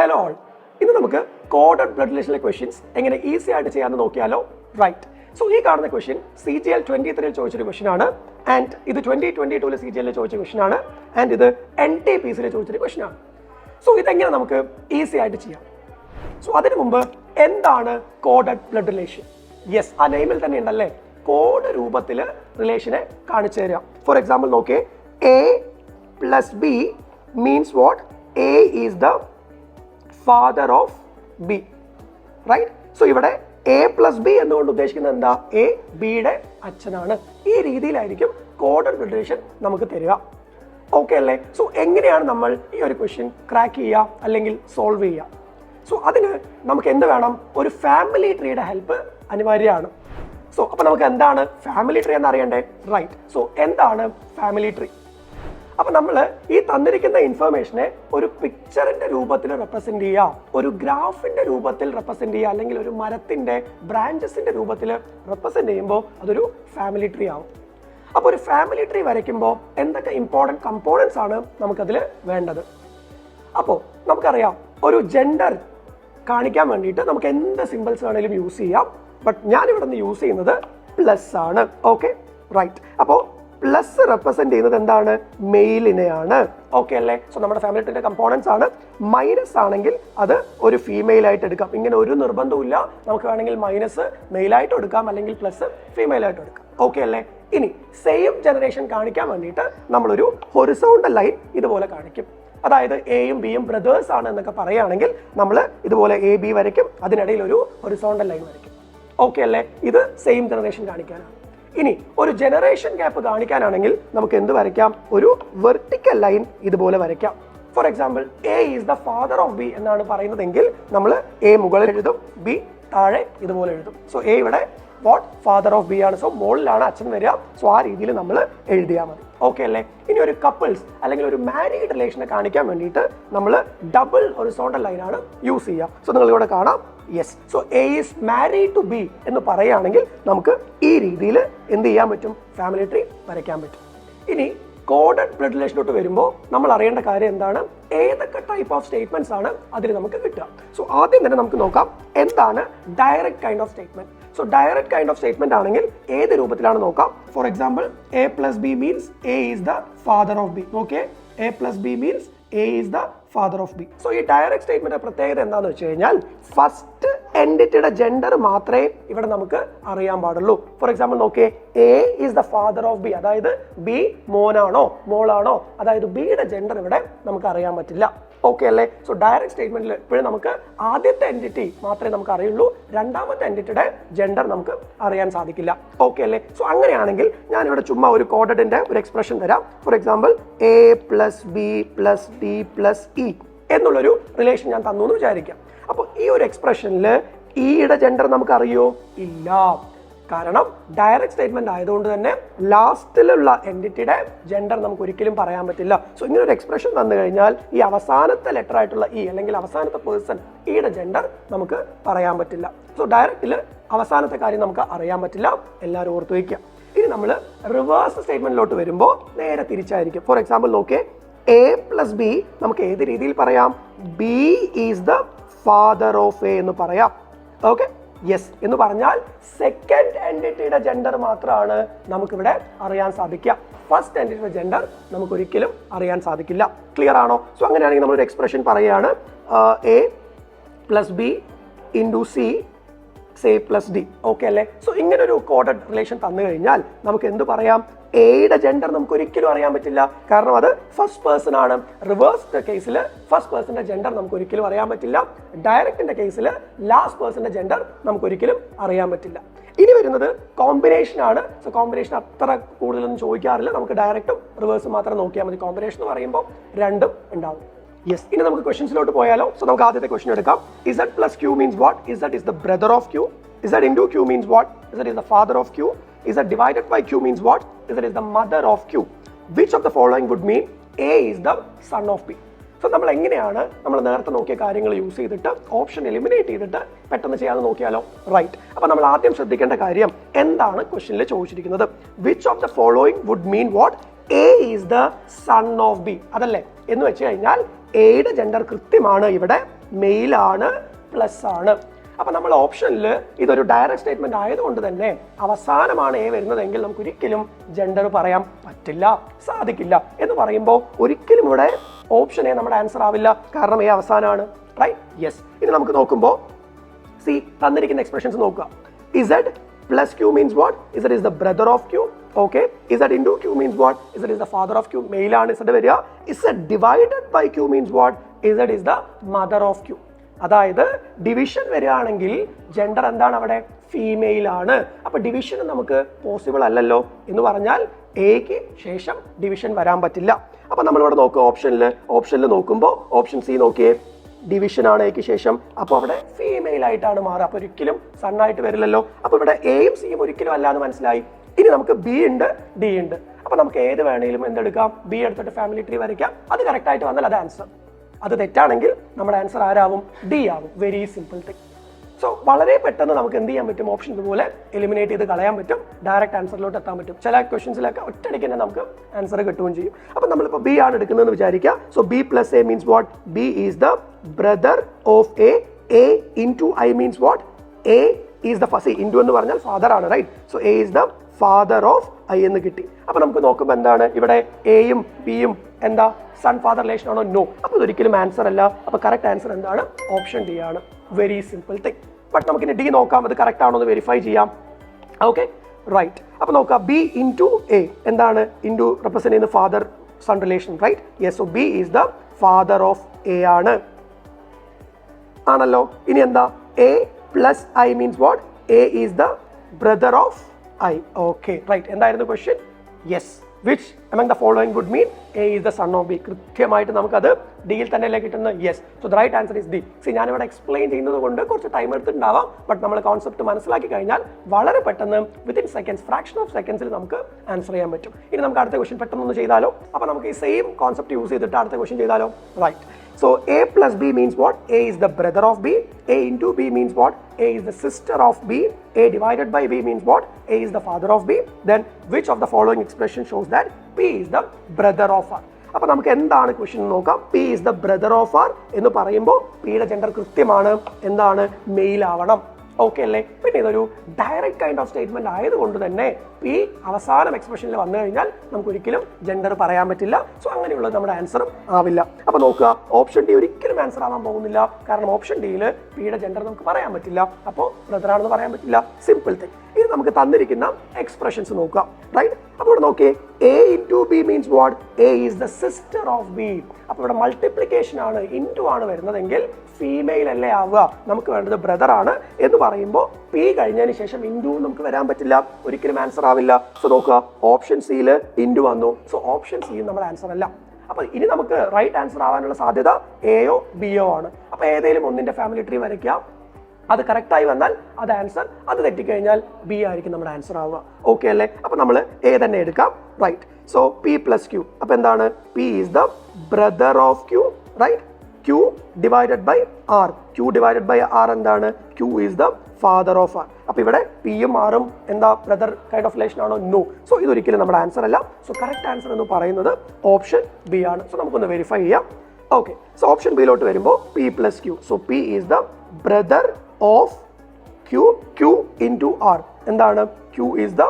Hello all, ഇന്ന് നമുക്ക് coded blood റിലേഷനിലെ questions എങ്ങനെ ഈസി ആയിട്ട് ചെയ്യാമെന്ന് നോക്കിയാലോ. റൈറ്റ്, സോ ഈ കാണുന്ന ക്വസ്റ്റ്യൻ CGL 23 ചോദിച്ചൊരു ക്വസ്റ്റ്യൻ ആണ്, ആൻഡ് ഇത് 2022 CGL ചോദിച്ച ക്വസ്റ്റ്യൻ ആണ്, ആൻഡ് ഇത് NTPC ചോദിച്ചൊരു ക്വസ്റ്റ്യൻ ആണ്. സോ ഇതെങ്ങനെ നമുക്ക് ഈസി ആയിട്ട് ചെയ്യാം. സോ അതിനു മുമ്പ് എന്താണ് കോഡഡ് ബ്ലഡ് റിലേഷൻ? യെസ്, ആ നെയിമിൽ തന്നെ ഉണ്ടല്ലേ, കോഡ് രൂപത്തിൽ റിലേഷനെ കാണിച്ചു തരാം. ഫോർ എക്സാമ്പിൾ നോക്കിയേ, A plus B means what? A is the father of B, right? So ഇവിടെ A plus B എന്നുകൊണ്ട് ഉദ്ദേശിക്കുന്നത് എന്താ? A ബിയുടെ അച്ഛനാണ്. ഈ രീതിയിലായിരിക്കും കോഡഡ് റിലേഷൻ നമുക്ക് തരിക. ഓക്കെ അല്ലേ? സോ എങ്ങനെയാണ് നമ്മൾ ഈ ഒരു ക്വസ്റ്റ്യൻ ക്രാക്ക് ചെയ്യുക അല്ലെങ്കിൽ സോൾവ് ചെയ്യുക? സോ അതിന് നമുക്ക് എന്ത് വേണം? ഒരു ഫാമിലി ട്രീയുടെ ഹെൽപ്പ് അനിവാര്യമാണ്. സോ അപ്പൊ നമുക്ക് എന്താണ് ഫാമിലി ട്രീ എന്ന് അറിയണ്ടേ? റൈറ്റ്, സോ എന്താണ് ഫാമിലി ട്രീ? അപ്പൊ നമ്മൾ ഈ തന്നിരിക്കുന്ന ഇൻഫർമേഷനെ ഒരു പിക്ചറിന്റെ രൂപത്തിൽ റെപ്രസെന്റ് ചെയ്യുക, ഒരു ഗ്രാഫിന്റെ രൂപത്തിൽ റെപ്രസെന്റ് ചെയ്യുക, അല്ലെങ്കിൽ ഒരു മരത്തിന്റെ ബ്രാഞ്ചസിന്റെ രൂപത്തിൽ റെപ്രസെന്റ് ചെയ്യുമ്പോൾ അതൊരു ഫാമിലി ട്രീ ആവും. അപ്പോൾ ഒരു ഫാമിലി ട്രീ വരയ്ക്കുമ്പോൾ എന്തൊക്കെ ഇമ്പോർട്ടൻറ്റ് കമ്പോണൻസ് ആണ് നമുക്കതിൽ വേണ്ടത്? അപ്പോൾ നമുക്കറിയാം, ഒരു ജെൻഡർ കാണിക്കാൻ വേണ്ടിയിട്ട് നമുക്ക് എന്ത് സിമ്പിൾസ് വേണമെങ്കിലും യൂസ് ചെയ്യാം. ബട്ട് ഞാൻ ഇവിടെ നിന്ന് യൂസ് ചെയ്യുന്നത് പ്ലസ് ആണ്. Okay, right. അപ്പോൾ പ്ലസ് റെപ്രസെന്റ് ചെയ്യുന്നത് എന്താണ്? മെയിലിനെയാണ്. ഓക്കെ അല്ലേ? സോ നമ്മുടെ ഫാമിലി ട്രീയുടെ കമ്പോണൻസ് ആണ്. മൈനസ് ആണെങ്കിൽ അത് ഒരു ഫീമെയിൽ ആയിട്ട് എടുക്കാം. ഇങ്ങനെ ഒരു നിർബന്ധമില്ല, നമുക്ക് വേണമെങ്കിൽ മൈനസ് മെയിലായിട്ട് എടുക്കാം, അല്ലെങ്കിൽ പ്ലസ് ഫീമെയിൽ ആയിട്ട് എടുക്കാം. ഓക്കെ അല്ലേ? ഇനി സെയിം ജനറേഷൻ കാണിക്കാൻ വേണ്ടിയിട്ട് നമ്മളൊരു ഹൊറിസോണ്ടൽ ലൈൻ ഇതുപോലെ കാണിക്കും. അതായത് എയും ബിയും ബ്രദേഴ്സ് ആണ് എന്നൊക്കെ പറയുകയാണെങ്കിൽ നമ്മൾ ഇതുപോലെ AB വരയ്ക്കും, അതിനിടയിൽ ഒരു ഹൊറിസോണ്ടൽ ലൈൻ വരയ്ക്കും. ഓക്കെ അല്ലേ? ഇത് സെയിം ജനറേഷൻ കാണിക്കാനാണ്. ഇനി ഒരു ജനറേഷൻ ഗ്യാപ്പ് കാണിക്കാനാണെങ്കിൽ നമുക്ക് എന്ത് വരയ്ക്കാം? ഒരു വെർട്ടിക്കൽ ലൈൻ ഇതുപോലെ വരയ്ക്കാം. For example, A is the father of B എന്നാണ് പറയുന്നതെങ്കിൽ നമ്മൾ A മുകളിൽ എഴുതും, B താഴെ ഇതുപോലെ എഴുതും. സോ A ഇവിടെ വാട്ട്? ഫാദർ ഓഫ് B ആണ്. സോ മുകളിലാണ് അച്ഛൻ വരിക. സോ ആ രീതിയിൽ നമ്മൾ എഴുതിയാൽ മതി. ഓക്കെ അല്ലേ? ഇനി ഒരു കപ്പിൾസ് അല്ലെങ്കിൽ ഒരു മാരീഡ് റിലേഷനെ കാണിക്കാൻ വേണ്ടിയിട്ട് നമ്മൾ ഡബിൾ ഹൊറിസോണ്ടൽ ലൈനാണ് യൂസ് ചെയ്യുക. സോ നിങ്ങൾ ഇവിടെ കാണാം, yes. So A is married to B എന്ന് പറയുകയാണെങ്കിൽ നമുക്ക് ഈ രീതിയിൽ എന്ത് ചെയ്യാൻ പറ്റും? ഫാമിലി ട്രീ വരയ്ക്കാൻ പറ്റും. ഇനി കോഡഡ് ബ്ലഡ് റിലേഷനിലോട്ട് വരുമ്പോൾ നമ്മൾ അറിയേണ്ട കാര്യം എന്താണ്? ഏതൊക്കെ ടൈപ്പ് ഓഫ് സ്റ്റേറ്റ്മെന്റ്സ് ആണ് അതിൽ നമുക്ക് കിട്ടുക? സോ ആദ്യം തന്നെ നമുക്ക് നോക്കാം എന്താണ് direct kind of statement. So direct kind of statement ആണെങ്കിൽ ഏത് രൂപത്തിലാണ് നോക്കാം? For example, A plus B means A is the father of B. Okay, A plus B means A is the father of B. So ഈ direct statement പ്രത്യേകത എന്താണെന്ന് വെച്ച് കഴിഞ്ഞാൽ first എൻറ്റിറ്റിയുടെ gender മാത്രമേ ഇവിടെ നമുക്ക് അറിയാൻ പാടുള്ളൂ. ഫോർ എക്സാമ്പിൾ നോക്കിയേ, A is the father of B, അതായത് B മോനാണോ മോളാണോ, അതായത് ബിയുടെ ജെൻഡർ ഇവിടെ നമുക്ക് അറിയാൻ പറ്റില്ല. ഓക്കെ അല്ലേ? സോ ഡയറക്റ്റ് സ്റ്റേറ്റ്മെന്റിൽ എപ്പോഴും നമുക്ക് ആദ്യത്തെ എൻറ്റിറ്റി മാത്രമേ നമുക്ക് അറിയുള്ളൂ, രണ്ടാമത്തെ എൻറ്റിറ്റിയുടെ ജെൻഡർ നമുക്ക് അറിയാൻ സാധിക്കില്ല. ഓക്കെ അല്ലേ? സോ അങ്ങനെയാണെങ്കിൽ ഞാൻ ഇവിടെ ചുമ്മാ ഒരു കോഡഡിന്റെ ഒരു എക്സ്പ്രഷൻ തരാം. For example, A plus B plus D plus E എന്നുള്ളൊരു റിലേഷൻ ഞാൻ തന്നു എന്ന് വിചാരിക്കാം. അപ്പോൾ ഈ ഒരു എക്സ്പ്രഷനിൽ ഇയുടെ ജെൻഡർ നമുക്ക് അറിയോ? ഇല്ല. കാരണം ഡയറക്റ്റ് സ്റ്റേറ്റ്മെന്റ് ആയതുകൊണ്ട് തന്നെ ലാസ്റ്റിലുള്ള എൻറ്റിറ്റിയുടെ ജെൻഡർ നമുക്ക് ഒരിക്കലും പറയാൻ പറ്റില്ല. സോ ഇങ്ങനെ ഒരു എക്സ്പ്രഷൻ തന്നു കഴിഞ്ഞാൽ ഈ അവസാനത്തെ ലെറ്റർ ആയിട്ടുള്ള ഇ അല്ലെങ്കിൽ അവസാനത്തെ പേഴ്സൺ ഇയുടെ ജെൻഡർ നമുക്ക് പറയാൻ പറ്റില്ല. സോ ഡയറക്റ്റിൽ അവസാനത്തെ കാര്യം നമുക്ക് അറിയാൻ പറ്റില്ല. എല്ലാവരും ഓർത്ത് വയ്ക്കുക. ഇനി നമ്മൾ റിവേഴ്സ് സ്റ്റേറ്റ്മെന്റിലോട്ട് വരുമ്പോൾ നേരെ തിരിച്ചായിരിക്കും. ഫോർ എക്സാമ്പിൾ നോക്കിയേ, A plus B നമുക്ക് ഏത് രീതിയിൽ പറയാം? B is the father of A എന്ന് പറയാം. ഓക്കെ, യെസ് എന്ന് പറഞ്ഞാൽ സെക്കൻഡ് എൻറ്റിറ്റിയുടെ ജെൻഡർ മാത്രമാണ് നമുക്കിവിടെ അറിയാൻ സാധിക്കുക. ഫസ്റ്റ് എൻറ്റിറ്റിയുടെ ജെൻഡർ നമുക്ക് ഒരിക്കലും അറിയാൻ സാധിക്കില്ല. ക്ലിയർ ആണോ? സോ അങ്ങനെയാണെങ്കിൽ നമ്മളൊരു എക്സ്പ്രഷൻ പറയുകയാണ്, A plus B into C say plus D. Okay അല്ലേ? സോ ഇങ്ങനെ ഒരു കോഡഡ് റിലേഷൻ തന്നു കഴിഞ്ഞാൽ നമുക്ക് എന്ത് പറയാം? എയുടെ ജെൻഡർ നമുക്ക് ഒരിക്കലും അറിയാൻ പറ്റില്ല, കാരണം അത് ഫസ്റ്റ് പേഴ്സൺ ആണ്. റിവേഴ്സ്ഡ് കേസിൽ ഫസ്റ്റ് പേഴ്സന്റെ ജെൻഡർ നമുക്ക് ഒരിക്കലും അറിയാൻ പറ്റില്ല. ഡയറക്റ്റിന്റെ കേസിൽ ലാസ്റ്റ് പേഴ്സന്റെ ജെൻഡർ നമുക്ക് ഒരിക്കലും അറിയാൻ പറ്റില്ല. ഇനി വരുന്നത് കോമ്പിനേഷൻ ആണ്. സോ കോമ്പിനേഷൻ അത്ര കൂടുതലൊന്നും ചോദിക്കാറില്ല, നമുക്ക് ഡയറക്റ്റും റിവേഴ്സും മാത്രം നോക്കിയാൽ മതി. കോമ്പിനേഷൻ എന്ന് പറയുമ്പോൾ രണ്ടും ഉണ്ടാവും. യെസ്, ഇനി നമുക്ക് ക്വസ്റ്റ്യൻസിലോട്ട് പോയാലോ. സോ നമുക്ക് ആദ്യത്തെ ക്വസ്റ്റ്യൻ എടുക്കാം. Z plus Q means what? Z is the brother of Q. Z into Q means what? Z is the father of Q. Z divided by Q means what? Z is the mother of Q. Which of the following would mean A is the son of B? So നമ്മൾ എങ്ങനെയാണ് നമ്മൾ നേരത്തെ നോക്കിയ കാര്യങ്ങൾ use ചെയ്തിട്ട് option eliminate ചെയ്തിട്ട് പെട്ടെന്ന് ചെയ്യാതെ നോക്കിയാലോ. റൈറ്റ്, അപ്പോൾ നമ്മൾ ആദ്യം ശ്രദ്ധിക്കേണ്ട കാര്യം എന്താണ് ക്വസ്റ്റ്യനിൽ ചോദിച്ചിരിക്കുന്നത്? Which of the following would mean what? A is the son of B, അതല്ലേ? എന്ന് വെച്ച് കഴിഞ്ഞാൽ എയുടെ ജെൻഡർ കൃത്യമാണ് ഇവിടെ മെയിലാണ്, പ്ലസ് ആണ്. അപ്പൊ നമ്മൾ ഓപ്ഷനിൽ ഇതൊരു ഡയറക്റ്റ് സ്റ്റേറ്റ്മെന്റ് ആയതുകൊണ്ട് തന്നെ അവസാനമാണ് എ വരുന്നതെങ്കിൽ നമുക്ക് ഒരിക്കലും ജെൻഡർ പറയാൻ പറ്റില്ല, സാധിക്കില്ല. എന്ന് പറയുമ്പോൾ ഒരിക്കലും ഇവിടെ ഓപ്ഷൻ എ നമ്മുടെ ആൻസർ ആവില്ല, കാരണം എ അവസാനമാണ്. റൈറ്റ്? യെസ്. ഇനി നമുക്ക് നോക്കുമ്പോൾ സി തന്നിരിക്കുന്ന എക്സ്പ്രഷൻസ് നോക്കുക. Z plus q means what? Z is the brother of q. Okay. Z into q means what? Z is the father of q. Male ആണ് Z വരിക. Z divided by q means what? Z is the mother of q. അതായത് division വരികയാണെങ്കിൽ gender എന്താണ് അവിടെ? Female ആണ്. അപ്പൊ division നമുക്ക് possible അല്ലല്ലോ. എന്ന് പറഞ്ഞാൽ എക്ക് ശേഷം ഡിവിഷൻ വരാൻ പറ്റില്ല. അപ്പൊ നമ്മളിവിടെ നോക്കുക ഓപ്ഷനിൽ നോക്കുമ്പോൾ ഓപ്ഷൻ സി നോക്കിയേ, ഡിവിഷൻ ആണ് എക്ക് ശേഷം. അപ്പോൾ അവിടെ ഫീമെയിൽ ആയിട്ടാണ് മാറുക. അപ്പോൾ ഒരിക്കലും സണ്ണായിട്ട് വരില്ലല്ലോ. അപ്പോൾ ഇവിടെ എയും സിയും ഒരിക്കലും അല്ല എന്ന് മനസ്സിലായി. ഇനി നമുക്ക് ബി ഉണ്ട്, ഡി ഉണ്ട്. അപ്പൊ നമുക്ക് ഏത് വേണേലും എന്തെടുക്കാം? ബി എടുത്തിട്ട് ഫാമിലി ട്രീ വരയ്ക്കാം. അത് കറക്റ്റ് ആയിട്ട് വന്നാൽ അത് ആൻസർ. അത് തെറ്റാണെങ്കിൽ നമ്മുടെ ആൻസർ ആരാവും? ഡി ആവും. Very simple thing. സോ വളരെ പെട്ടെന്ന് നമുക്ക് എന്ത് ചെയ്യാൻ പറ്റും? ഓപ്ഷൻ ഇതുപോലെ എലിമിനേറ്റ് ചെയ്ത് കളയാൻ പറ്റും, ഡയറക്റ്റ് ആൻസറിലോട്ട് എത്താൻ പറ്റും. ചില ക്വസ്റ്റ്യൻസിലൊക്കെ ഒറ്റയടിക്ക് തന്നെ നമുക്ക് ആൻസർ കിട്ടുകയും ചെയ്യും. അപ്പൊ നമ്മളിപ്പോൾ ബി ആണ് എടുക്കുന്നതെന്ന് വിചാരിക്കുക. So B plus A means what? B is the brother of A. A into I means what? A is the first. Into എന്ന് പറഞ്ഞാൽ ഫാദർ ആണ്, right? So A is the father of I എന്ന് കിട്ടി. അപ്പൊ നമുക്ക് നോക്കുമ്പോൾ എന്താണ് ഇവിടെ? എയും ബിയും എന്താ സൺ ഫാദർ റിലേഷൻ ആണോ? നോ. അപ്പൊ ഇതൊരിക്കലും ആൻസർ അല്ല. അപ്പൊ കറക്റ്റ് ആൻസർ എന്താണ്? ഓപ്ഷൻ ഡി ആണ്. Very simple thing. ബട്ട് നമുക്കിനി ഡി നോക്കാം, അത് കറക്റ്റ് ആണോ എന്ന് വെരിഫൈ ചെയ്യാം. Okay, right. അപ്പൊ നോക്കാം, ബി ഇൻടു എ എന്താണ്? ഇൻടു റെപ്രസെന്റ് ചെയ്യുന്ന father son relation, right? Yes. So B is the father of A ആണ്, ആണല്ലോ. ഇനി എന്താ? A plus I means what? A is the brother of I. Okay, right. എന്തായിരുന്നു question? Yes. Which among the following would mean A is the son of B? കൃത്യമായിട്ട് നമുക്കത് ഡിയിൽ തന്നെയല്ലേ കിട്ടുന്നത്? Yes. So the right answer is D. See, ഞാനിവിടെ explain ചെയ്യുന്നത് കൊണ്ട് കുറച്ച് ടൈം എടുത്തിട്ടുണ്ടാവാം. ബട്ട് നമ്മൾ കോൺസെപ്റ്റ് മനസ്സിലാക്കി കഴിഞ്ഞാൽ വളരെ പെട്ടെന്ന് വിത്തിൻ സെക്കൻഡ്സ്, ഫ്രാക്ഷൻ ഓഫ് സെക്കൻഡ്സിൽ നമുക്ക് ആൻസർ ചെയ്യാൻ പറ്റും. ഇനി നമുക്ക് അടുത്ത ക്വസ്റ്റ്യൻ പെട്ടെന്ന് ചെയ്താലോ? അപ്പോൾ നമുക്ക് ഈ സെയിം കോൺസെപ്റ്റ് യൂസ് ചെയ്തിട്ട് അടുത്ത ക്വസ്റ്റ്യൻ ചെയ്താലോ? Right. So A plus B means what? A is the brother of B. A into B means what? A is the sister of B. A divided by B means what? A is the father of B. Then which of the following expression shows that P is the brother of R? അപ്പൊ നമുക്ക് എന്താണ് question നോക്കാം. P is the brother of R എന്ന് പറയുമ്പോൾ പിയുടെ gender കൃത്യമാണ്. എന്താണ്? Mail ആവണം. ഓക്കെ അല്ലേ? പിന്നെ ഇതൊരു ഡയറക്റ്റ് കൈൻഡ് ഓഫ് സ്റ്റേറ്റ്മെന്റ് ആയതുകൊണ്ട് തന്നെ പി അവസാനം എക്സ്പ്രഷനിൽ വന്നു കഴിഞ്ഞാൽ നമുക്ക് ഒരിക്കലും ജെൻഡർ പറയാൻ പറ്റില്ല. സോ അങ്ങനെയുള്ളത് നമ്മുടെ ആൻസറും ആവില്ല. അപ്പൊ നോക്കുക, ഓപ്ഷൻ ഡി ഒരിക്കലും ആൻസർ ആവാൻ പോകുന്നില്ല. കാരണം ഓപ്ഷൻ ഡിയിൽ പിയുടെ ജെൻഡർ നമുക്ക് പറയാൻ പറ്റില്ല. അപ്പോൾ ബ്രദറാണെന്ന് പറയാൻ പറ്റില്ല. Simple thing. ഇത് നമുക്ക് തന്നിരിക്കുന്ന എക്സ്പ്രഷൻസ് നോക്കാം, റൈറ്റ്? അപ്പോൾ ഇവിടെ നോക്കിയേ, A into B means what? A is the sister of B. അപ്പോൾ ഇവിടെ മൾട്ടിപ്ലിക്കേഷൻ ആണ്, ഇൻടു ആണ് വരുന്നതെങ്കിൽ ഫീമെയിൽ അല്ലേ ആവുക? നമുക്ക് വേണ്ടത് ബ്രദർ ആണ്. എന്ന് പറയുമ്പോൾ പി കഴിഞ്ഞതിന് ശേഷം ഇൻടു നമുക്ക് വരാൻ പറ്റില്ല, ഒരിക്കലും ആൻസർ ആവില്ല. സോ നോക്കുക, ഓപ്ഷൻ സിയിൽ ഇൻടു വന്നു. സോ ഓപ്ഷൻ സി നമ്മുടെ ആൻസർ അല്ല. അപ്പൊ ഇനി നമുക്ക് റൈറ്റ് ആൻസർ ആവാനുള്ള സാധ്യത എയോ ബിയോ ആണ്. അപ്പൊ ഏതെങ്കിലും ഒന്നിന്റെ ഫാമിലി ട്രീ വരയ്ക്കാം. അത് കറക്റ്റായി വന്നാൽ അത് ആൻസർ, അത് തെറ്റിക്കഴിഞ്ഞാൽ ബി ആയിരിക്കും നമ്മുടെ ആൻസർ ആവുക. ഓക്കെ അല്ലേ? അപ്പൊ നമ്മൾ എ തന്നെ എടുക്കാം, right? So P plus Q. അപ്പൊ എന്താണ്? P is the brother of Q, right? Q divided by R. Q divided by R എന്താണ്? Q is the father of R. അപ്പൊ ഇവിടെ പിയും ആറും എന്താ ബ്രദർ കൈൻഡ് ഓഫ് റിലേഷൻ ആണോ? നോ. സോ ഇതൊരിക്കലും നമ്മുടെ ആൻസർ അല്ല. സോ കറക്റ്റ് ആൻസർ എന്ന് പറയുന്നത് ഓപ്ഷൻ ബി ആണ്. സോ നമുക്കൊന്ന് വെരിഫൈ ചെയ്യാം. ഓക്കെ, സോ ഓപ്ഷൻ ബിയിലോട്ട് വരുമ്പോൾ P plus Q. So P is the brother of Q. Q into R എന്താണ്? Q is the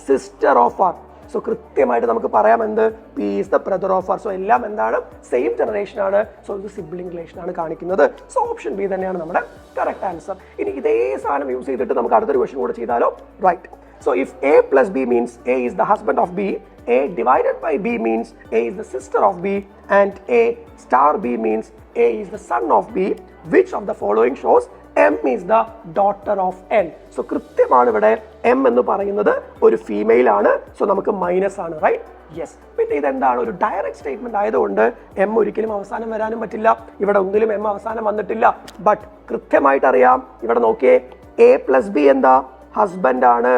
sister of R. So കൃത്യമായിട്ട് നമുക്ക് പറയാം എന്ത്? P is the brother of R. So എല്ലാം എന്താണ്? സെയിം ജനറേഷൻ ആണ്. സോ ഇത് സിബ്ലിംഗ് റിലേഷൻ ആണ് കാണിക്കുന്നത്. സോ ഓപ്ഷൻ ബി തന്നെയാണ് നമ്മുടെ കറക്റ്റ് ആൻസർ. ഇനി ഇതേ സാധനം യൂസ് ചെയ്തിട്ട് നമുക്ക് അടുത്തൊരു ക്വസ്റ്റ്യൻ കൂടെ ചെയ്താലോ? Right. So if A plus B means A is the husband of B, A divided by B means A is the sister of B, and A star B means A is the son of B, which of the following shows M is the daughter of N? So കൃത്യമാണ് ഇവിടെ M എന്ന് പറയുന്നത് ഒരു female ആണ്. So നമുക്ക് minus ആണ്, right? Yes. പിന്നെ ഇതെന്താണ്? ഒരു ഡയറക്റ്റ് സ്റ്റേറ്റ്മെന്റ് ആയതുകൊണ്ട് എം ഒരിക്കലും അവസാനം വരാനും പറ്റില്ല. ഇവിടെ ഒന്നിലും എം അവസാനം വന്നിട്ടില്ല. ബട്ട് കൃത്യമായിട്ട് അറിയാം, ഇവിടെ നോക്കിയേ, എ പ്ലസ് ബി എന്താ? ഹസ്ബൻഡ് ആണ്,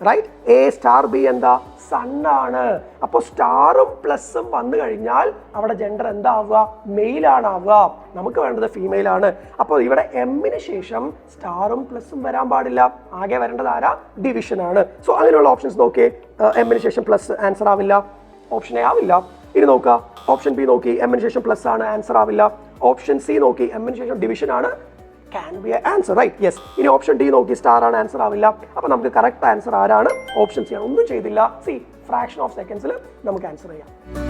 റൈറ്റ്? എ സ്റ്റാർ ബി എന്താ? സൺ ആണ്. അപ്പോൾ സ്റ്റാറും പ്ലസും വന്നു കഴിഞ്ഞാൽ അവിടെ ജെൻഡർ എന്താവുക? മെയിലാണ് ആവുക. നമുക്ക് വേണ്ടത് ഫീമെയിൽ ആണ്. അപ്പോൾ ഇവിടെ എമ്മിന് ശേഷം സ്റ്റാറും പ്ലസും വരാൻ പാടില്ല. ആകെ വരേണ്ടത് ആരാ? ഡിവിഷൻ ആണ്. സോ അങ്ങനെയുള്ള ഓപ്ഷൻസ് നോക്കിയേ. എമ്മിന് ശേഷം പ്ലസ് ആൻസർ ആവില്ല, ഓപ്ഷൻ എ ആവില്ല. ഇനി നോക്കുക, ഓപ്ഷൻ ബി നോക്കി, എമ്മിന് ശേഷം പ്ലസ് ആണ്, ആൻസർ ആവില്ല. ഓപ്ഷൻ സി നോക്കി എമ്മിന് ശേഷം ഡിവിഷൻ ആണ്, can be an answer, right? Yes. ഇനി ഓപ്ഷൻ ഡി നോക്കി സ്റ്റാർ ആണ്, ആൻസർ ആവില്ല. അപ്പോൾ നമുക്ക് കറക്റ്റ് ആൻസർ ആരാണ്? ഓപ്ഷൻ സി ആണ്. ഒന്നും ചെയ്തില്ല. സി ഫ്രാക്ഷൻ ഓഫ് സെക്കൻഡ്സിൽ നമുക്ക് ആൻസർ ചെയ്യാം.